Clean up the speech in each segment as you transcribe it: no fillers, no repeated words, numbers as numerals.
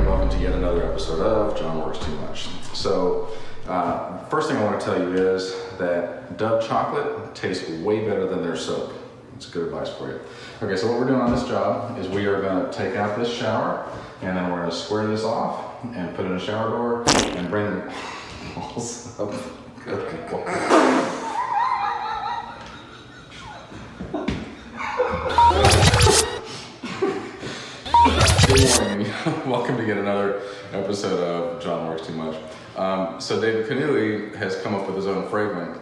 and welcome to yet another episode of John Works Too Much. So, first thing I want to tell you is that Dove chocolate tastes way better than their soap. It's good advice for you. Okay, so what we're doing on this job is we are going to take out this shower, and then we're going to square this off and put in a shower door and bring the walls up. Good Lord. Good morning. Welcome to yet another episode of John Works Too Much. So David Canuli has come up with his own fragrance.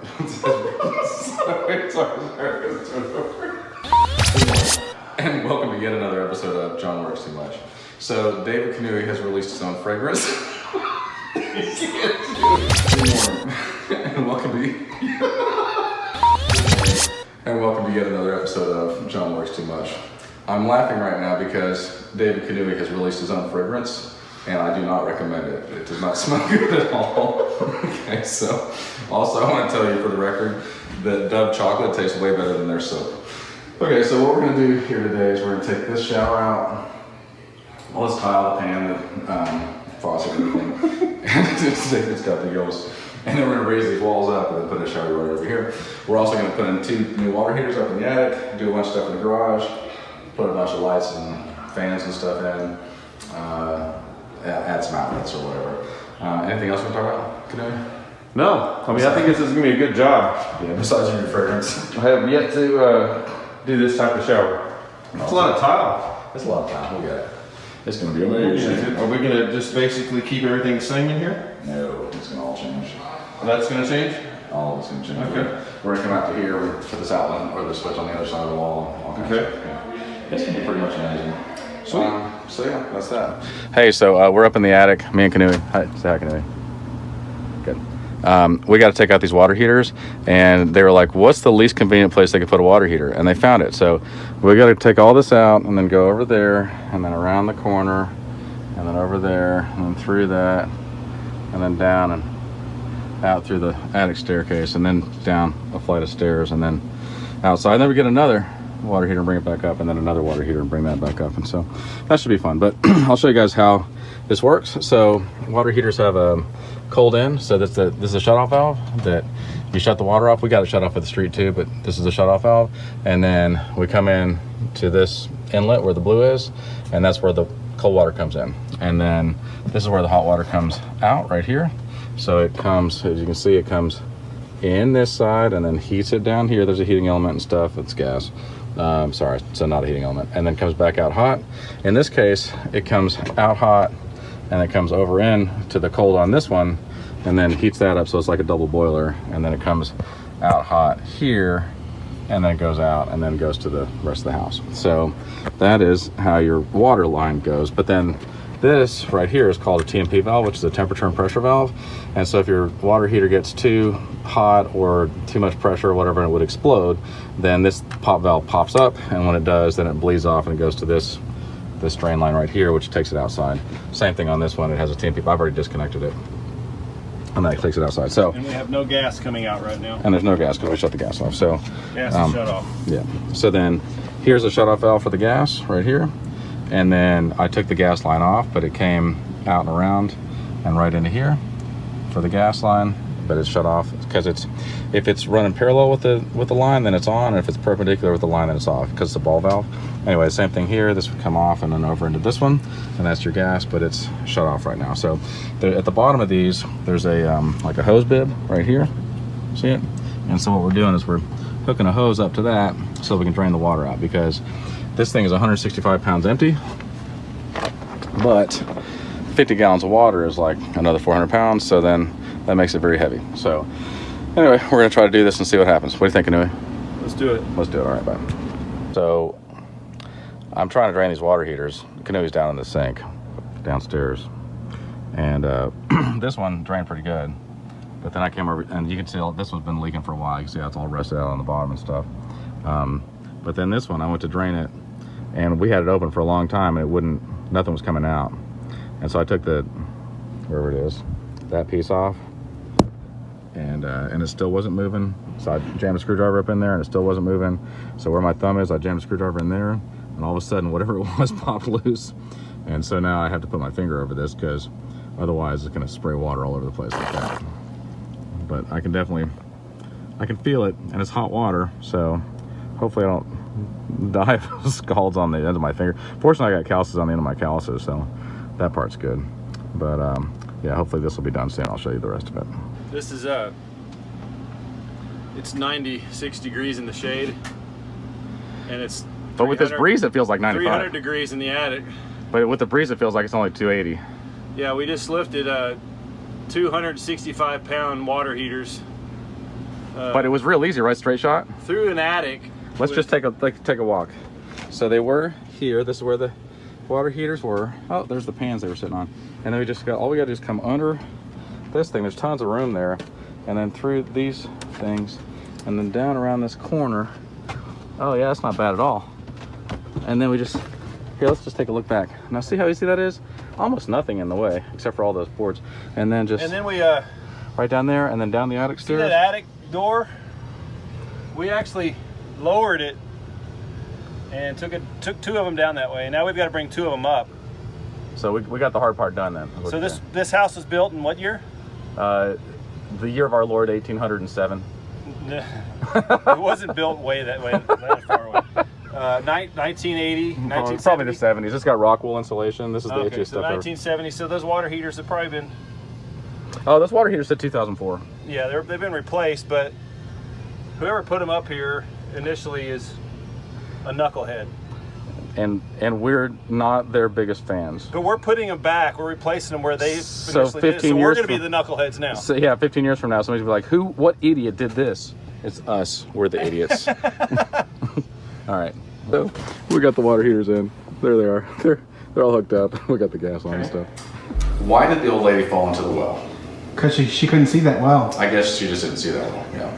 And welcome to yet another episode of John Works Too Much. So David Canuli has released his own fragrance. And welcome to yet another episode of John Works Too Much. I'm laughing right now because David Canuli has released his own fragrance, and I do not recommend it. It does not smell good at all. Okay, so also I want to tell you for the record that Dove chocolate tastes way better than their soap. Okay, so what we're going to do here today is we're going to take this shower out. Well, let's tile the pan, the faucet, and everything. It's got the gills. And then we're going to raise these walls up and then put a shower right over here. We're also going to put in 2 new water heaters up in the attic, do a bunch of stuff in the garage, put a bunch of lights and fans and stuff in, add some outlets or whatever. Anything else we want to talk about, Canuli? No, I mean, I think this is going to be a good job. Yeah, besides your fragrance. I have yet to do this type of shower. It's a lot of tile. It's a lot of time, we got it. It's going to be amazing. Are we going to just basically keep everything the same in here? No, it's going to all change. That's going to change? All of it's going to change. Okay. We're going to come out to here, we put this outlet or the switch on the other side of the wall. All kinds of stuff, yeah. It's going to be pretty much amazing. So yeah, that's that. Hey, so we're up in the attic, me and Canuli. Hi, say hi, Canuli. Good. We got to take out these water heaters, and they were like, what's the least convenient place they could put a water heater? And they found it. So we got to take all this out and then go over there and then around the corner and then over there and then through that and then down and out through the attic staircase and then down a flight of stairs and then outside. And then we get another water heater and bring it back up, and then another water heater and bring that back up. And so that should be fun. But I'll show you guys how this works. So water heaters have a cold end. So this is a shut-off valve that you shut the water off. We got it shut off at the street too, but this is a shut-off valve. And then we come in to this inlet where the blue is, and that's where the cold water comes in. And then this is where the hot water comes out right here. So it comes, as you can see, it comes in this side and then heats it down here. There's a heating element and stuff. It's gas. Sorry, so not a heating element. And then comes back out hot. In this case, it comes out hot and it comes over in to the cold on this one and then heats that up, so it's like a double boiler. And then it comes out hot here and then it goes out and then goes to the rest of the house. So that is how your water line goes. But then this right here is called a TMP valve, which is a temperature and pressure valve. And so if your water heater gets too hot or too much pressure or whatever, and it would explode, then this pop valve pops up, and when it does, then it bleeds off and it goes to this drain line right here, which takes it outside. Same thing on this one, it has a TMP. I've already disconnected it. And that takes it outside. So, and we have no gas coming out right now. And there's no gas because we shut the gas off. So gas is shut off. Yeah. So then here's a shut-off valve for the gas right here. And then I took the gas line off, but it came out and around and right into here for the gas line, but it's shut off because if it's running parallel with the line, then it's on, and if it's perpendicular with the line, then it's off because it's a ball valve. Anyway, same thing here. This would come off and then over into this one, and that's your gas, but it's shut off right now. So at the bottom of these, there's a like a hose bib right here. See it? And so what we're doing is we're hooking a hose up to that so we can drain the water out, because this thing is 165 pounds empty, but 50 gallons of water is like another 400 pounds. So then that makes it very heavy. So anyway, we're gonna try to do this and see what happens. What do you think, Canuli? Let's do it. Let's do it. All right, bye. So I'm trying to drain these water heaters. Canuli's down in the sink downstairs, and this one drained pretty good. But then I came over, and you can see this one's been leaking for a while. You can see how it's all rusted out on the bottom and stuff. But then this one, I went to drain it, and we had it open for a long time, and nothing was coming out. And so I took wherever it is, that piece off, and it still wasn't moving. So I jammed a screwdriver up in there, and it still wasn't moving. So where my thumb is, I jammed a screwdriver in there, and all of a sudden, whatever it was popped loose, And so now I have to put my finger over this because otherwise it's going to spray water all over the place like that. But I can feel it, and it's hot water, so hopefully I don't die of scalds on the end of my finger. Fortunately, I got calluses on the end of my calluses, so that part's good. But yeah, hopefully this will be done soon. I'll show you the rest of it. This is it's 96 degrees in the shade, and it's But with this breeze, it feels like 95. 300 degrees in the attic. But with the breeze, it feels like it's only 280. Yeah, we just lifted 265-pound water heaters. But it was real easy, right? Straight shot. Through an attic. Let's just take a walk. So they were here. This is where the water heaters were. Oh, there's the pans they were sitting on. And then we just got, all we got to do is come under this thing. There's tons of room there. And then through these things. And then down around this corner. Oh yeah, that's not bad at all. And then we just, here, let's just take a look back. Now see how easy that is? Almost nothing in the way, except for all those boards. And then just, and then we right down there, and then down the attic see stairs. that attic door? We actually lowered it and took two of them down that way. And now we've got to bring two of them up. So we got the hard part done then. So this house was built in what year? The year of our Lord, 1807. It wasn't built that far away. 1980, 1970. Probably the 70s. It's got rock wool insulation. This is the Okay, itchiest so stuff ever. 1970. So those water heaters have probably been, Oh, this water heater said 2004. yeah, they've been replaced, but whoever put them up here initially is a knucklehead. And we're not their biggest fans. But we're putting them back. We're replacing them where they So initially did. 15 So we're years going to be from- the knuckleheads now. So yeah, 15 years from now, somebody's gonna be like, what idiot did this? It's us. We're the idiots. All right. So we got the water heaters in. There they are. They're all hooked up. We got the gas on and stuff. Why did the old lady fall into the well? Because she couldn't see that well. I guess she just didn't see that well. Yeah,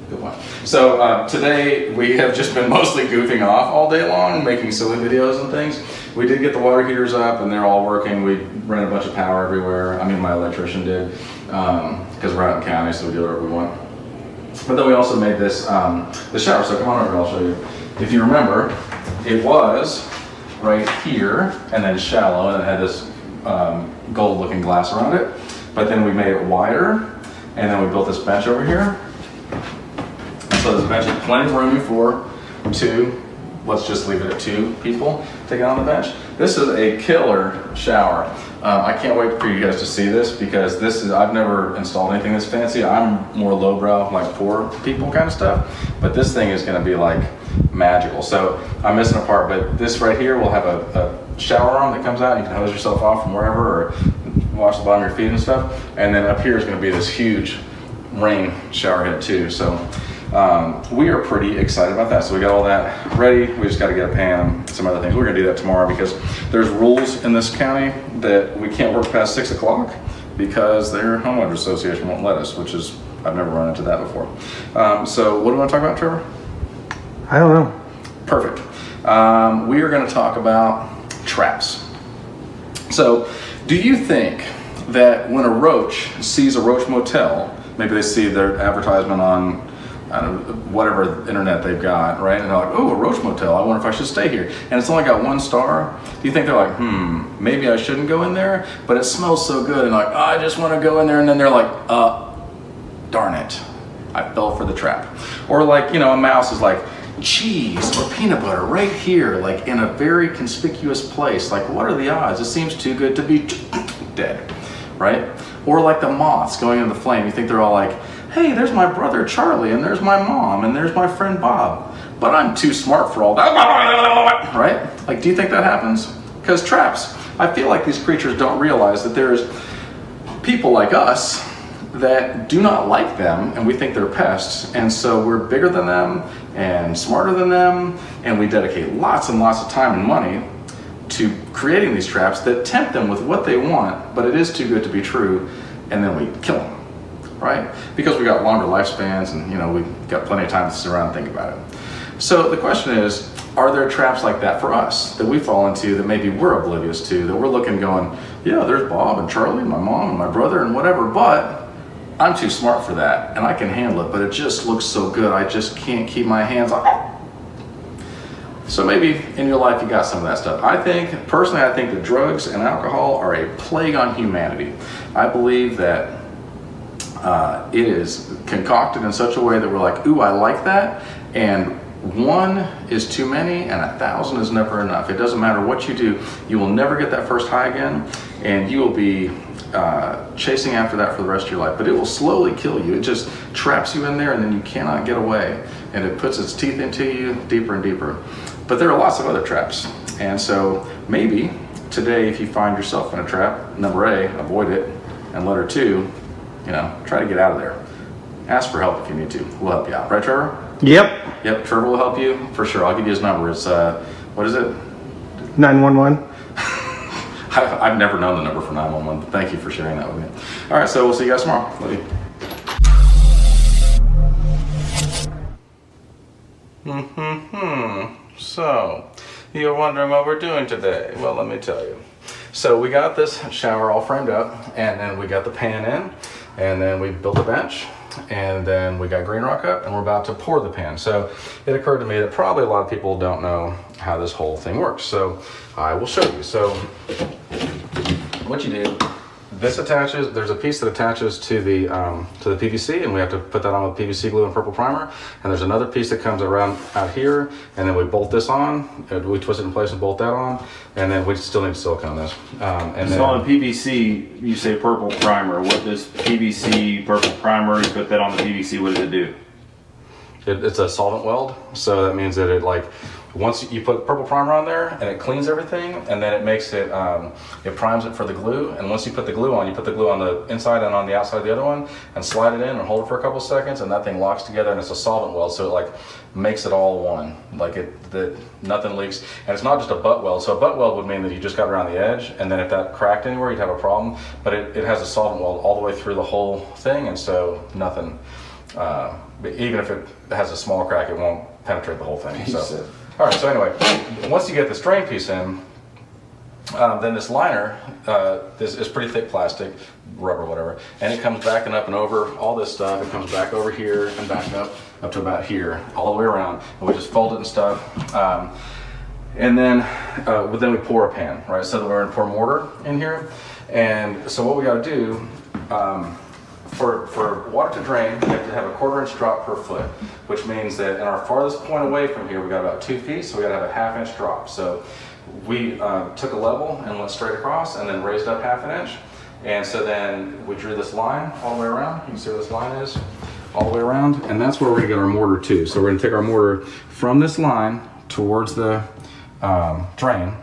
good one. So today we have just been mostly goofing off all day long, making silly videos and things. We did get the water heaters up and they're all working. We ran a bunch of power everywhere. I mean, my electrician did, because we're out in county, so we do whatever we want. But then we also made this, the shower. So come on over, I'll show you. If you remember, it was right here and then shallow, and it had this gold-looking glass around it. But then we made it wider, and then we built this bench over here. And so this bench has plenty of room for two, let's just leave it at 2 people to get on the bench. This is a killer shower. I can't wait for you guys to see this, because this is, I've never installed anything this fancy. I'm more lowbrow, like poor people kind of stuff. But this thing is gonna be like magical. So I'm missing a part, but this right here will have a shower arm that comes out. You can hose yourself off from wherever, or wash the bottom of your feet and stuff. And then up here is going to be this huge rain shower head too. So we are pretty excited about that. So we got all that ready. We just got to get a pan and some other things. We're going to do that tomorrow, because there's rules in this county that we can't work past 6 o'clock because their homeowners association won't let us, which is, I've never run into that before. So what do we want to talk about, Trevor? I don't know. Perfect. We are going to talk about traps. So, do you think that when a roach sees a roach motel, maybe they see their advertisement on, I don't know, whatever internet they've got, right? And they're like, oh, a roach motel, I wonder if I should stay here. And it's only got 1 star. Do you think they're like, maybe I shouldn't go in there, but it smells so good, and like, oh, I just want to go in there, and then they're like, darn it, I fell for the trap. Or like, a mouse is like, cheese or peanut butter right here, like in a very conspicuous place. Like, what are the odds? It seems too good to be dead, right? Or like the moths going into the flame. You think they're all like, hey, there's my brother Charlie, and there's my mom, and there's my friend Bob, but I'm too smart for all that, right? Like, do you think that happens? Because traps, I feel like these creatures don't realize that there's people like us that do not like them, and we think they're pests, and so we're bigger than them and smarter than them, and we dedicate lots and lots of time and money to creating these traps that tempt them with what they want, but it is too good to be true, and then we kill them, right? Because we got longer lifespans, and we've got plenty of time to sit around and think about it. So the question is, are there traps like that for us that we fall into that maybe we're oblivious to, that we're looking going, yeah, there's Bob and Charlie and my mom and my brother and whatever, but I'm too smart for that, and I can handle it, but it just looks so good, I just can't keep my hands off. So maybe in your life you got some of that stuff. Personally, I think that drugs and alcohol are a plague on humanity. I believe that it is concocted in such a way that we're like, ooh, I like that, and one is too many and 1,000 is never enough. It doesn't matter what you do, you will never get that first high again, and you will be chasing after that for the rest of your life. But it will slowly kill you. It just traps you in there, and then you cannot get away, and it puts its teeth into you deeper and deeper. But there are lots of other traps, and so maybe today, if you find yourself in a trap, number A, avoid it, and letter 2, try to get out of there. Ask for help if you need to. We'll help you out. Right, Trevor? Yep. Yep, Trevor will help you for sure. I'll give you his number. It's, what is it? 911. I've never known the number for 911, but thank you for sharing that with me. All right, so we'll see you guys tomorrow. Love you. So, you're wondering what we're doing today. Well, let me tell you. So we got this shower all framed up, and then we got the pan in, and then we built a bench, and then we got green rock up, and we're about to pour the pan. So it occurred to me that probably a lot of people don't know how this whole thing works. So I will show you. So what you do, this attaches, there's a piece that attaches to the PVC, and we have to put that on with PVC glue and purple primer. And there's another piece that comes around out here, and then we bolt this on, we twist it in place and bolt that on, and then we still need silicone this. So on PVC, you say purple primer. What does PVC purple primer, you put that on the PVC, what does it do? It's a solvent weld, so that means that once you put purple primer on there, and it cleans everything, and then it makes it, it primes it for the glue, and once you put the glue on, you put the glue on the inside and on the outside of the other one, and slide it in and hold it for a couple seconds, and that thing locks together, and it's a solvent weld, so it makes it all one, that nothing leaks. And it's not just a butt weld. So a butt weld would mean that you just got around the edge, and then if that cracked anywhere, you'd have a problem, but it has a solvent weld all the way through the whole thing, and so nothing, even if it has a small crack, it won't penetrate the whole thing. So. All right, so anyway, once you get this drain piece in, then this liner, this is pretty thick plastic, rubber, whatever, and it comes backing up and over all this stuff. It comes back over here and back up to about here, all the way around, and we just fold it and stuff. And then we pour a pan, right? So we're gonna pour mortar in here, and so what we got to do, for water to drain, you have to have a 1/4 inch drop per foot, which means that in our farthest point away from here, we got about 2 feet, so we got to have a 1/2 inch drop. So we took a level and went straight across, and then raised up 1/2 inch, and so then we drew this line all the way around. You can see where this line is, all the way around, and that's where we're gonna get our mortar to. So we're gonna take our mortar from this line towards the drain,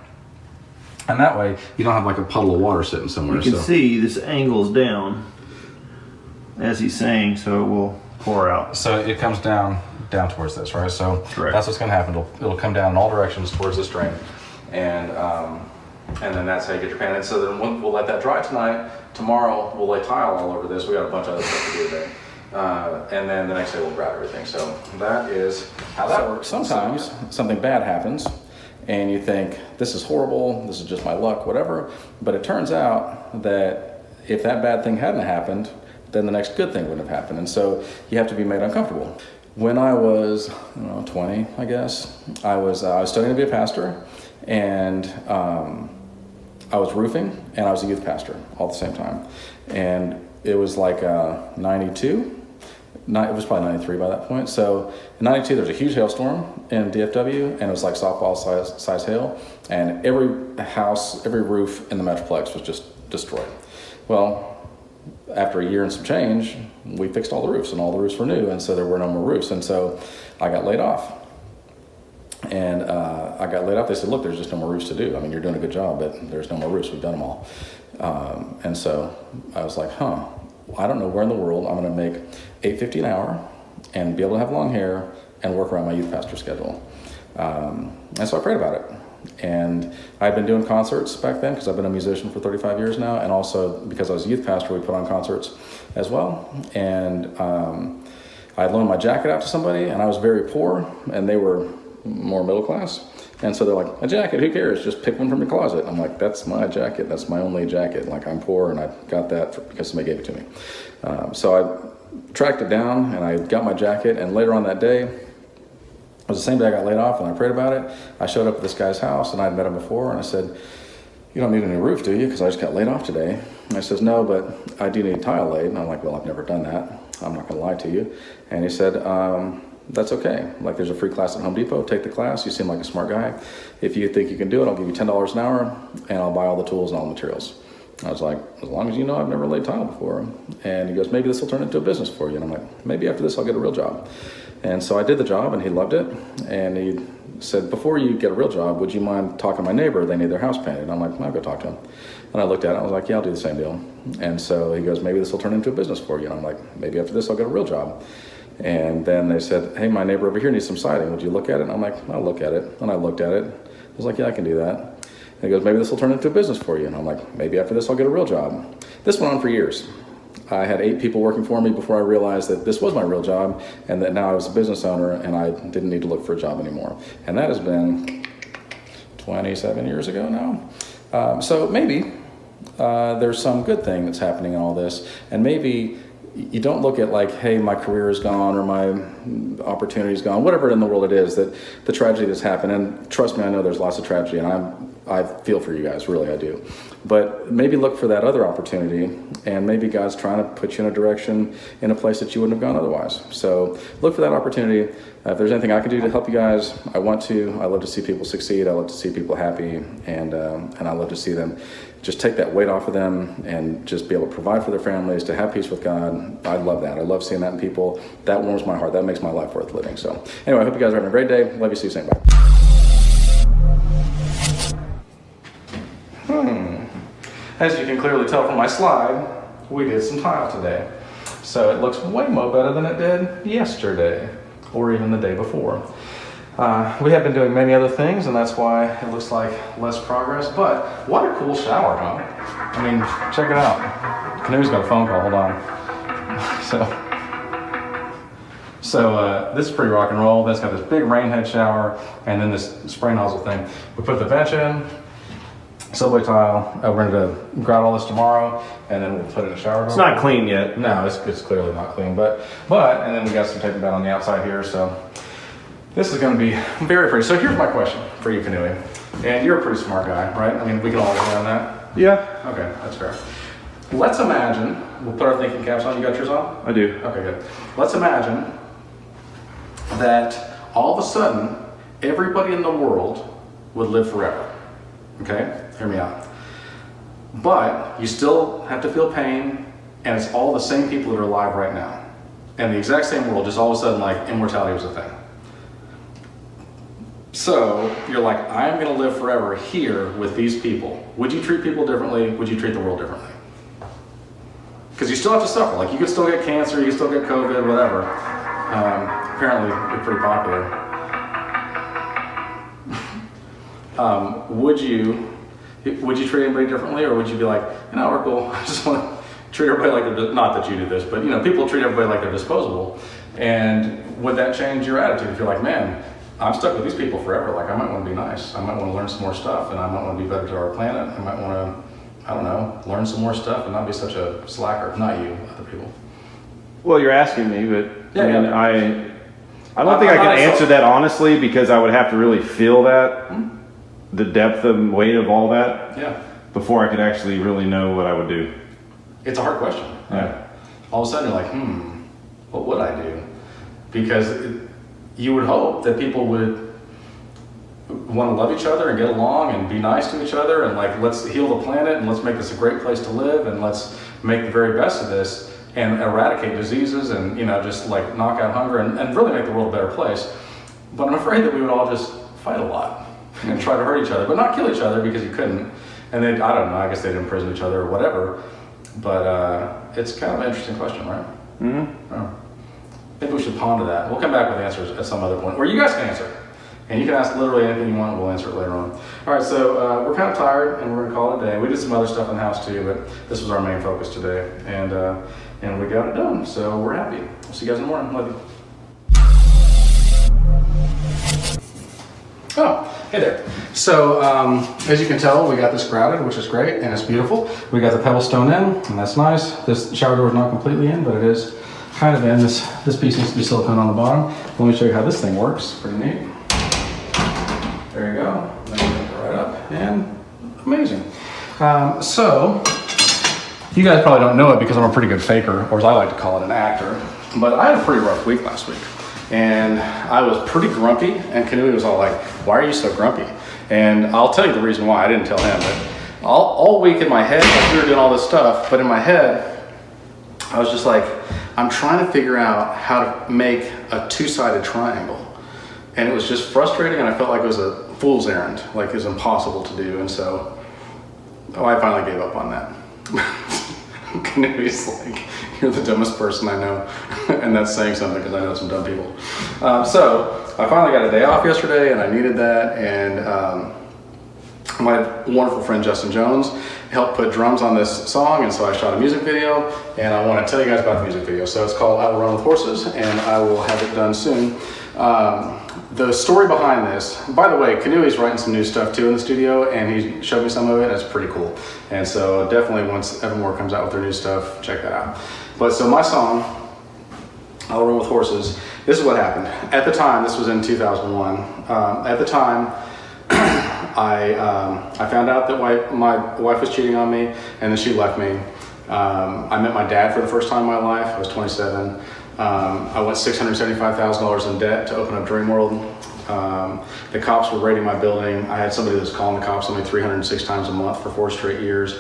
and that way you don't have like a puddle of water sitting somewhere. You can see this angles down, as he's saying, so it will pour out. So it comes down towards this, right? So Correct. That's what's going to happen. It'll come down in all directions towards this drain, and then that's how you get your pan in. So then we'll let that dry tonight. Tomorrow we'll lay tile all over this. We got a bunch of other stuff to do today, and then the next day we'll grab everything. So that is how that works. Sometimes something bad happens, and you think this is horrible. This is just my luck, whatever. But it turns out that if that bad thing hadn't happened, then the next good thing wouldn't have happened. And so you have to be made uncomfortable. When I was 20, I guess, I was studying to be a pastor, and I was roofing, and I was a youth pastor all at the same time. And it was like 92, it was probably 93 by that point. So in 92, there was a huge hailstorm in DFW, and it was like softball size hail, and every house, every roof in the Metroplex was just destroyed. Well, after a year and some change, we fixed all the roofs, and all the roofs were new, and so there were no more roofs, and so I got laid off. And I got laid off. They said, look, there's just no more roofs to do. I mean, you're doing a good job, but there's no more roofs. We've done them all. And so I was like, I don't know where in the world I'm going to make $8.50 an hour and be able to have long hair and work around my youth pastor schedule. And so I prayed about it. And I'd been doing concerts back then because I've been a musician for 35 years now, and also because I was a youth pastor, we put on concerts as well. And I had loaned my jacket out to somebody, and I was very poor, and they were more middle class. And so they're like, a jacket, who cares? Just pick one from your closet. I'm like, that's my jacket. That's my only jacket. Like, I'm poor, and I got that because somebody gave it to me. So I tracked it down, and I got my jacket, and later on that day, It was the same day I got laid off, and I prayed about it. I showed up at this guy's house, and I'd met him before, and I said, "You don't need a new roof, do you? Because I just got laid off today." And he says, "No, but I do need tile laid." And I'm like, "Well, I've never done that. I'm not going to lie to you." And he said, "That's okay. Like, there's a free class at Home Depot. Take the class. You seem like a smart guy. If you think you can do it, I'll give you $10 an hour, and I'll buy all the tools and all the materials." I was like, "As long as you know I've never laid tile before." And he goes, "Maybe this will turn into a business for you." And I'm like, "Maybe after this I'll get a real job." And so I did the job, and he loved it. And he said, "Before you get a real job, would you mind talking to my neighbor? They need their house painted." And I'm like, "I'll go talk to him." And I looked at it, and I was like, "Yeah, I'll do the same deal." And so he goes, "Maybe this will turn into a business for you." And I'm like, "Maybe after this I'll get a real job." And then they said, "Hey, my neighbor over here needs some siding. Would you look at it?" And I'm like, "I'll look at it." And I looked at it. I was like, "Yeah, I can do that." And he goes, "Maybe this will turn into a business for you." And I'm like, "Maybe after this I'll get a real job." This went on for years. I had 8 people working for me before I realized that this was my real job, and that now I was a business owner and I didn't need to look for a job anymore. And that has been 27 years ago now. So maybe there's some good thing that's happening in all this, and maybe you don't look at like, hey, my career is gone or my opportunity is gone, whatever in the world it is, that the tragedy that's happened. And trust me, I know there's lots of tragedy, and I feel for you guys, really, I do. But maybe look for that other opportunity, and maybe God's trying to put you in a direction, in a place that you wouldn't have gone otherwise. So look for that opportunity. If there's anything I can do to help you guys, I want to. I love to see people succeed. I love to see people happy, and I love to see them just take that weight off of them and just be able to provide for their families, to have peace with God. I love that. I love seeing that in people. That warms my heart. That makes my life worth living. So anyway, I hope you guys are having a great day. Love you. See you soon. Bye. As you can clearly tell from my slide, we did some tile today. So it looks way more better than it did yesterday or even the day before. We have been doing many other things, and that's why it looks like less progress, but what a cool shower, huh? I mean, check it out. Canoe's got a phone call, hold on. So this is pretty rock and roll. That's got this big rain head shower, and then this spray nozzle thing. We put the bench in, subway tile. We're going to grout all this tomorrow, and then we'll put it in a shower door. It's not clean yet. No, it's clearly not clean, but and then we got some tape about on the outside here, so this is going to be very pretty. So here's my question for you, Canoe, and you're a pretty smart guy, right? I mean, we can all agree on that. Yeah, Okay, that's fair. Let's imagine, we'll put our thinking caps on. You got yours on? I do. Okay, good. Let's imagine that all of a sudden, everybody in the world would live forever. Okay? Hear me out. But you still have to feel pain, and it's all the same people that are alive right now. And the exact same world, just all of a sudden, like, immortality was a thing. So you're like, I'm going to live forever here with these people. Would you treat people differently? Would you treat the world differently? Because you still have to suffer. Like, you could still get cancer, you could still get COVID, whatever. Apparently, they're pretty popular. Would you treat anybody differently, or would you be like, we're cool. I just want to treat everybody like they're, not that you do this, but people treat everybody like they're disposable. And would that change your attitude if you're like, man, I'm stuck with these people forever. Like, I might want to be nice. I might want to learn some more stuff, and I might want to be better to our planet. I might want to, I don't know, learn some more stuff and not be such a slacker. Not you, other people. Well, you're asking me, but Yeah, I don't think I can answer that honestly, because I would have to really feel that, the depth and weight of all that, before I could actually really know what I would do. It's a hard question. Yeah. All of a sudden you're like, what would I do? Because you would hope that people would want to love each other and get along and be nice to each other, and like, let's heal the planet and let's make this a great place to live, and let's make the very best of this and eradicate diseases and just like knock out hunger and really make the world a better place. But I'm afraid that we would all just fight a lot and try to hurt each other, but not kill each other, because you couldn't. And then, I don't know, I guess they'd imprison each other or whatever. But it's kind of an interesting question, right? Mm-hmm. Oh. Maybe we should ponder that. We'll come back with answers at some other point, or you guys can answer. And you can ask literally anything you want, and we'll answer it later on. All right, so we're kind of tired, and we're going to call it a day. We did some other stuff in the house too, but this was our main focus today. And we got it done, so we're happy. We'll see you guys in the morning. Love you. Oh, hey there. So, as you can tell, we got this grouted, which is great, and it's beautiful. We got the pebble stone in, and that's nice. This shower door is not completely in, but it is kind of in. This piece needs to be silicone on the bottom. Let me show you how this thing works. Pretty neat. There you go. Then you lift it right up, and amazing. So, you guys probably don't know it because I'm a pretty good faker, or as I like to call it, an actor. But I had a pretty rough week last week. And I was pretty grumpy, and Kanui was all like, why are you so grumpy? And I'll tell you the reason why. I didn't tell him, but all week in my head, like we were doing all this stuff, but in my head, I was just like, I'm trying to figure out how to make a two-sided triangle. And it was just frustrating, and I felt like it was a fool's errand, like it was impossible to do. And so, I finally gave up on that. Kanui's like, you're the dumbest person I know. And that's saying something because I know some dumb people. So I finally got a day off yesterday, and I needed that. And my wonderful friend Justin Jones helped put drums on this song, and so I shot a music video, and I want to tell you guys about the music video. So it's called I Will Run With Horses, and I will have it done soon. The story behind this, by the way, Kanui's writing some new stuff too in the studio, and he showed me some of it, and it's pretty cool. And so definitely once Evermore comes out with their new stuff, check that out. But so my song, I Will Run With Horses, this is what happened. At the time, this was in 2001, at the time, I found out that my wife was cheating on me, and then she left me. I met my dad for the first time in my life. I was 27. I went $675,000 in debt to open up Dream World. The cops were raiding my building. I had somebody that was calling the cops on me 306 times a month for 4 straight years.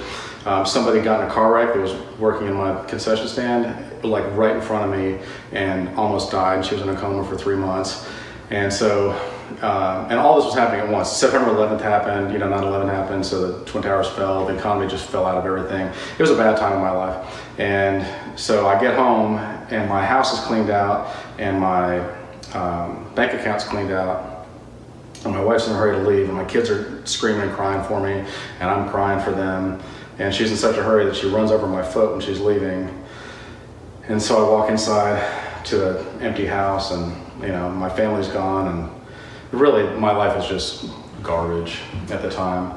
Somebody got in a car wreck that was working in my concession stand, like right in front of me, and almost died. She was in a coma for 3 months. And so, and all this was happening at once. September 11th happened, 9/11 happened, so the Twin Towers fell, the economy just fell out of everything. It was a bad time in my life. And so I get home, and my house is cleaned out, and my bank account's cleaned out, and my wife's in a hurry to leave, and my kids are screaming and crying for me, and I'm crying for them. And she's in such a hurry that she runs over my foot when she's leaving. And so I walk inside to an empty house, and my family's gone, and really my life is just garbage at the time.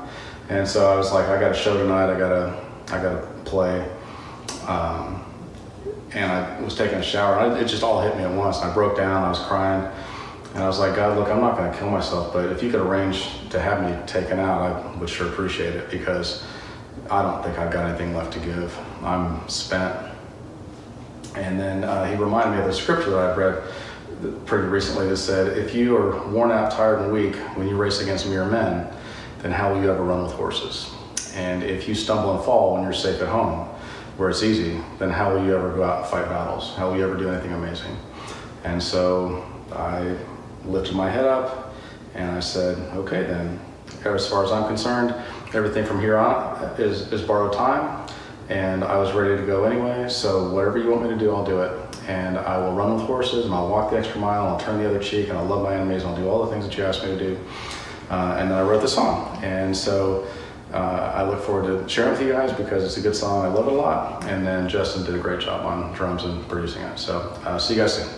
And so I was like, I got a show tonight, I gotta play. And I was taking a shower, it just all hit me at once. I broke down, I was crying, and I was like, God, look, I'm not gonna kill myself, but if you could arrange to have me taken out, I would sure appreciate it, because I don't think I've got anything left to give. I'm spent. And then he reminded me of the scripture that I've read pretty recently that said, if you are worn out, tired, and weak when you race against mere men, then how will you ever run with horses? And if you stumble and fall when you're safe at home, where it's easy, then how will you ever go out and fight battles? How will you ever do anything amazing? And so I lifted my head up, and I said, okay then, as far as I'm concerned, everything from here on is borrowed time, and I was ready to go anyway, so whatever you want me to do, I'll do it. And I will run with horses, and I'll walk the extra mile, and I'll turn the other cheek, and I'll love my enemies, and I'll do all the things that you asked me to do. And then I wrote the song. And so I look forward to sharing it with you guys because it's a good song. I love it a lot. And then Justin did a great job on drums and producing it. So see you guys soon.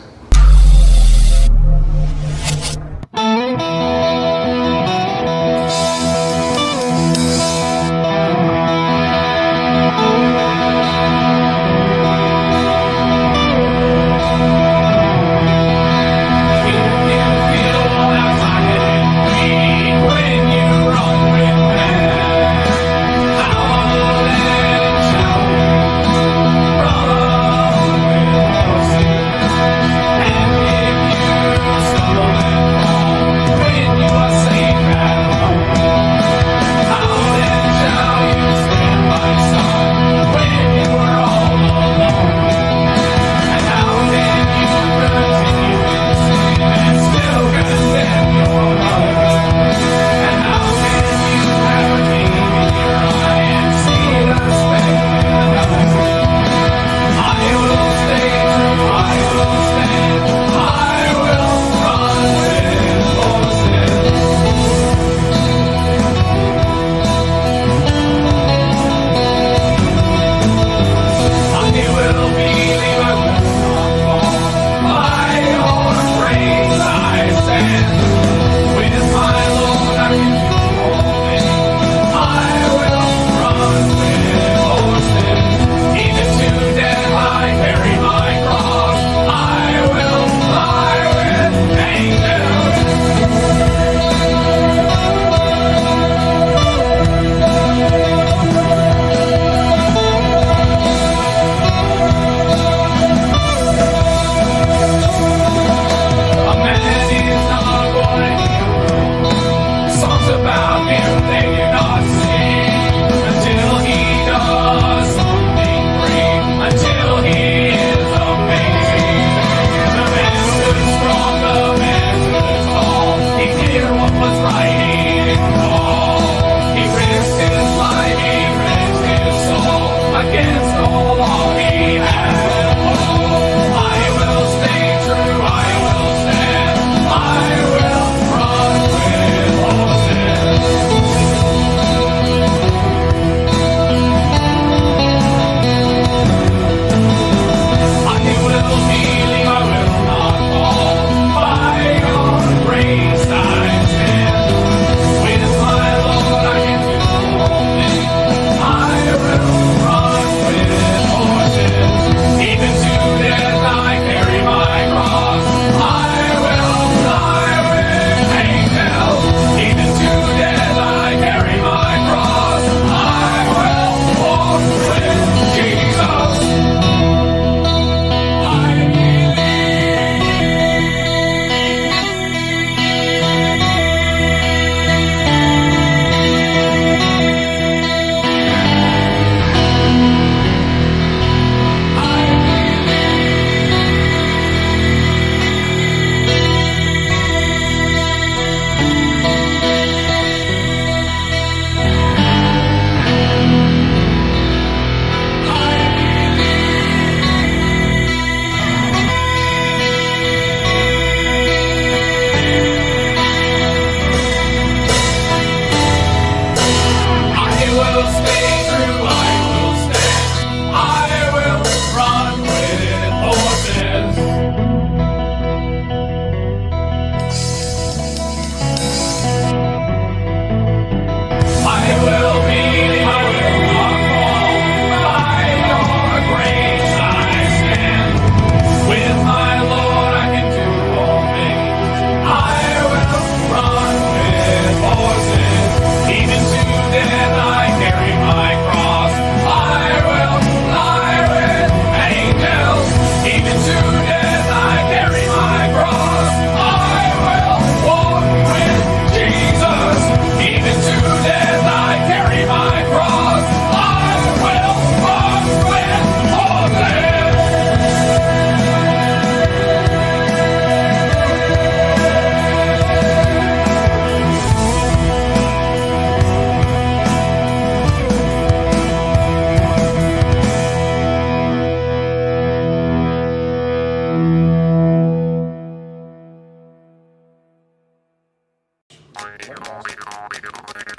What loss?